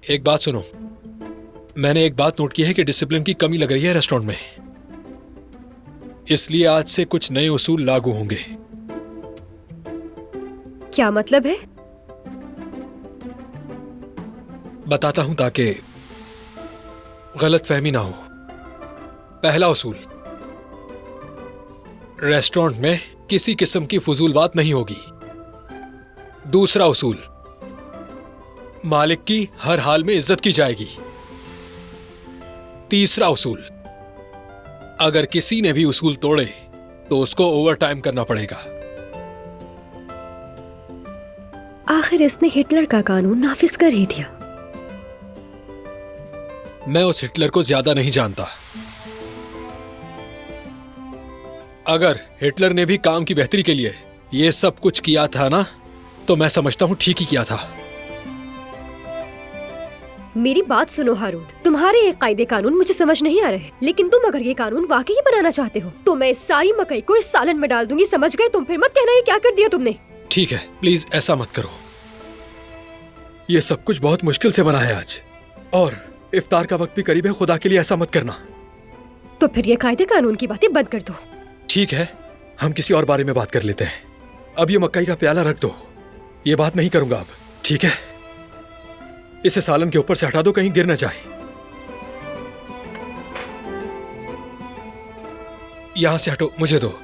एक बात सुनो, मैंने एक बात नोट की है कि डिसिप्लिन की कमी लग रही है रेस्टोरेंट में, इसलिए आज से कुछ नए उसूल लागू होंगे। क्या मतलब है? बताता हूं ताकि गलतफहमी ना हो। पहला उसूल, रेस्टोरेंट में किसी किस्म की फजूल बात नहीं होगी। दूसरा उसूल, मालिक की हर हाल में इज्जत की जाएगी। तीसरा उसूल, अगर किसी ने भी उसूल तोड़े तो उसको ओवर टाइम करना पड़ेगा। आखिर इसने हिटलर का कानून नाफिज कर ही दिया। मैं उस हिटलर को ज्यादा नहीं जानता। अगर हिटलर ने भी काम की बेहतरी के लिए यह सब कुछ किया था ना, तो मैं समझता हूं ठीक ही किया था। मेरी बात सुनो हारून, तुम्हारे ये कायदे कानून मुझे समझ नहीं आ रहे, लेकिन तुम अगर ये कानून वाकई ही बनाना चाहते हो तो मैं इस सारी मकई को इस सालन में डाल दूंगी, समझ गए? तुम फिर मत कहना ये क्या कर दिया तुमने। ठीक है, प्लीज ऐसा मत करो। ये सब कुछ बहुत मुश्किल से बना है आज, और इफ्तार का वक्त भी करीब है। खुदा के लिए ऐसा मत करना। तो फिर ये कायदे कानून की बातें बंद कर दो। ठीक है, हम किसी और बारे में बात कर लेते हैं। अब ये मकई का प्याला रख दो। ये बात नहीं करूंगा अब, ठीक है? इसे सालन के ऊपर से हटा दो, कहीं गिर न जाए। यहां से हटो, मुझे दो।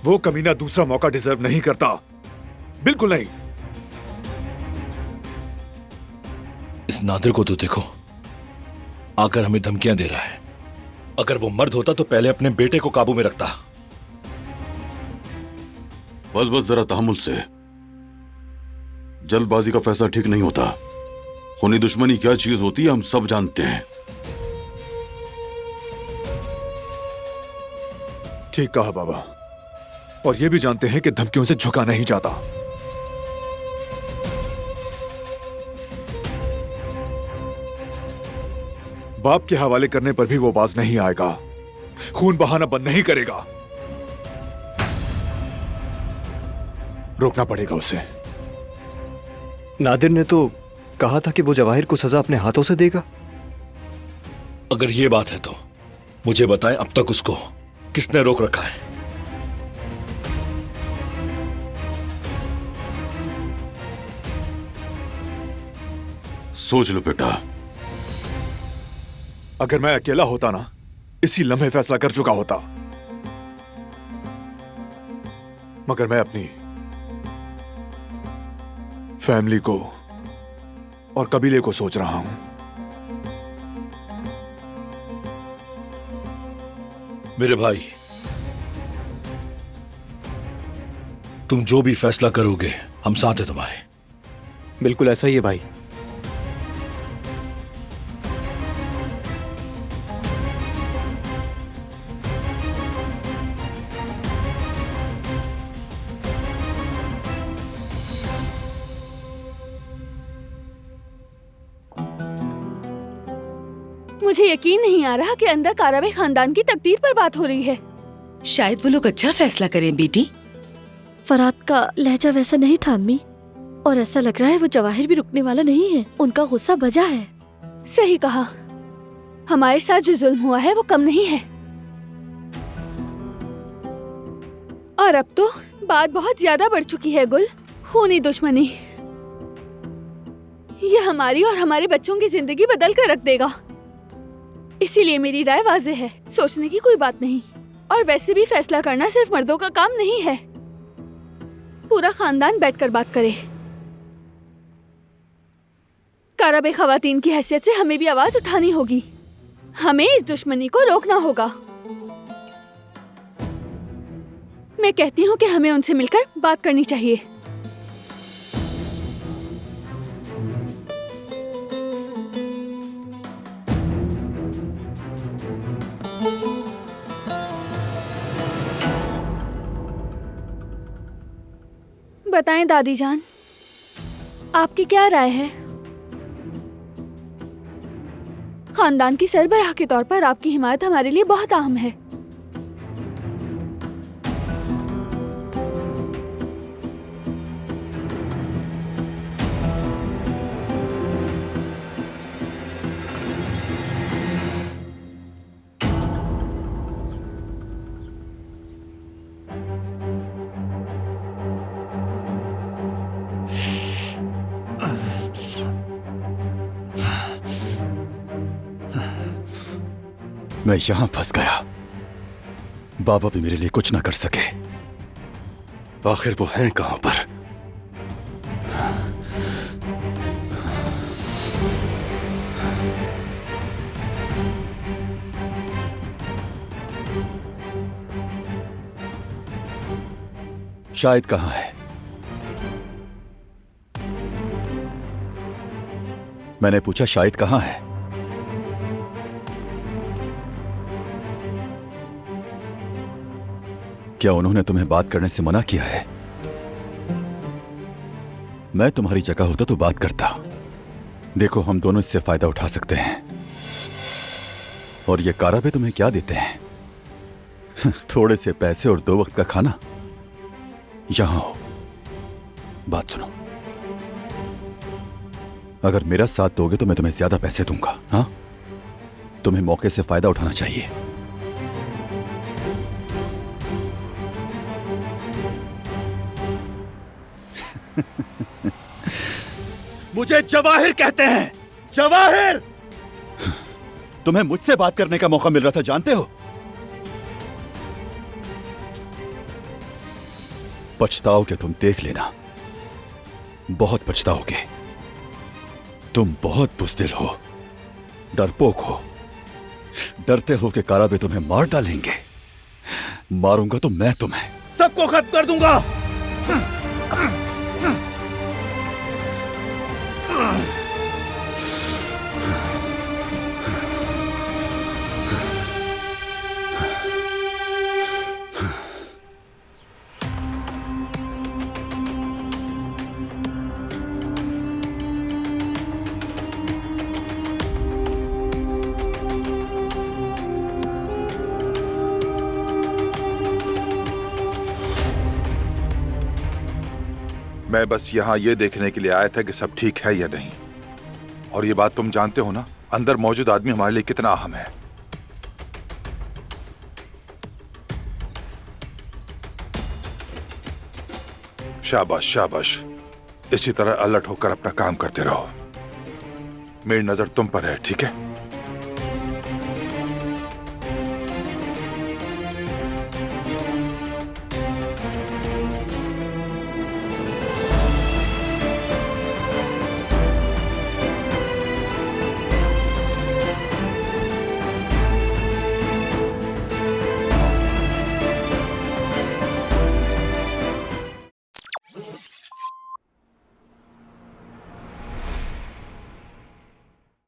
वो कमीना दूसरा मौका डिजर्व नहीं करता, बिल्कुल नहीं। इस नादिर को तो देखो, आकर हमें धमकियां दे रहा है। अगर वो मर्द होता तो पहले अपने बेटे को काबू में रखता। बस बस जरा तहम्मुल से। जल्दबाजी का फैसला ठीक नहीं होता। खूनी दुश्मनी क्या चीज होती है हम सब जानते हैं। ठीक कहा बाबा, और ये भी जानते हैं कि धमकियों से झुका नहीं जाता। बाप के हवाले करने पर भी वो बाज नहीं आएगा, खून बहाना बंद नहीं करेगा। रोकना पड़ेगा उसे। नादिर ने तो कहा था कि वो जवाहिर को सजा अपने हाथों से देगा। अगर ये बात है तो मुझे बताएं, अब तक उसको किसने रोक रखा है? सोच लो बेटा। अगर मैं अकेला होता ना, इसी लम्हे फैसला कर चुका होता, मगर मैं अपनी फैमिली को और कबीले को सोच रहा हूं। मेरे भाई, तुम जो भी फैसला करोगे हम साथ हैं तुम्हारे। बिल्कुल ऐसा ही है भाई। मुझे यकीन नहीं आ रहा कि अंदर काराबे खानदान की तकदीर पर बात हो रही है। शायद वो लोग अच्छा फैसला करें बेटी। फरात का लहजा वैसा नहीं था अम्मी, और ऐसा लग रहा है वो जवाहिर भी रुकने वाला नहीं है। उनका गुस्सा बजा है। सही कहा, हमारे साथ जो जुल्म हुआ है वो कम नहीं है। और अब तो बात बहुत ज्यादा बढ़ चुकी है गुल। खूनी दुश्मनी, ये हमारी और हमारे बच्चों की जिंदगी बदल कर रख देगा। इसीलिए मेरी राय वाज़ेह है, सोचने की कोई बात नहीं। और वैसे भी फैसला करना सिर्फ मर्दों का काम नहीं है, पूरा खानदान बैठकर बात करे। काराबे खवातीन की हैसियत से हमें भी आवाज उठानी होगी। हमें इस दुश्मनी को रोकना होगा। मैं कहती हूँ कि हमें उनसे मिलकर बात करनी चाहिए। बताएं दादी जान, आपकी क्या राय है? खानदान की सरबराह के तौर पर आपकी हिमायत हमारे लिए बहुत अहम है। मैं यहां फंस गया। बाबा भी मेरे लिए कुछ ना कर सके। आखिर वो हैं कहां पर? शायद कहां है? मैंने पूछा शायद कहां है? क्या उन्होंने तुम्हें बात करने से मना किया है? मैं तुम्हारी जगह होता तो बात करता। देखो, हम दोनों इससे फायदा उठा सकते हैं। और ये काराबे तुम्हें क्या देते हैं? थोड़े से पैसे और 2 वक्त का खाना। यहां हो, बात सुनो। अगर मेरा साथ दोगे तो मैं तुम्हें ज्यादा पैसे दूंगा। हाँ, तुम्हें मौके से फायदा उठाना चाहिए। मुझे जवाहिर कहते हैं, जवाहिर। तुम्हें मुझसे बात करने का मौका मिल रहा था, जानते हो? पछताओगे तुम, देख लेना। बहुत पछताओगे। तुम बहुत बुज़दिल हो, डरपोक हो। डरते हो कि काराबे तुम्हें मार डालेंगे। मारूंगा तो मैं तुम्हें सबको खत्म कर दूंगा। मैं बस यहाँ ये देखने के लिए आया था कि सब ठीक है या नहीं। और ये बात तुम जानते हो ना, अंदर मौजूद आदमी हमारे लिए कितना अहम है। शाबाश शाबाश, इसी तरह अलर्ट होकर अपना काम करते रहो। मेरी नजर तुम पर है, ठीक है?